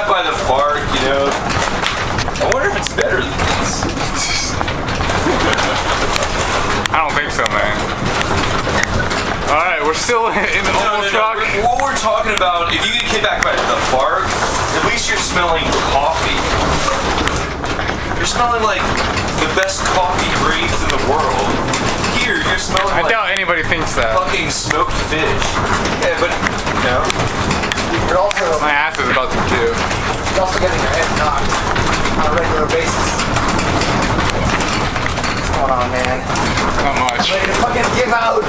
by the park, you know. I wonder if it's better than this. I don't think so, man. Alright, we're still in the normal truck. What we're talking about, if you get kicked back by the park, at least you're smelling coffee. You're smelling like the best coffee grains in the world. Here, you're smelling I like doubt anybody thinks that. fucking smoked fish. Yeah, but no. You're also, My ass is about to do. you're also getting your head knocked on a regular basis. What's going on, man? Not much. Ready to fucking give out.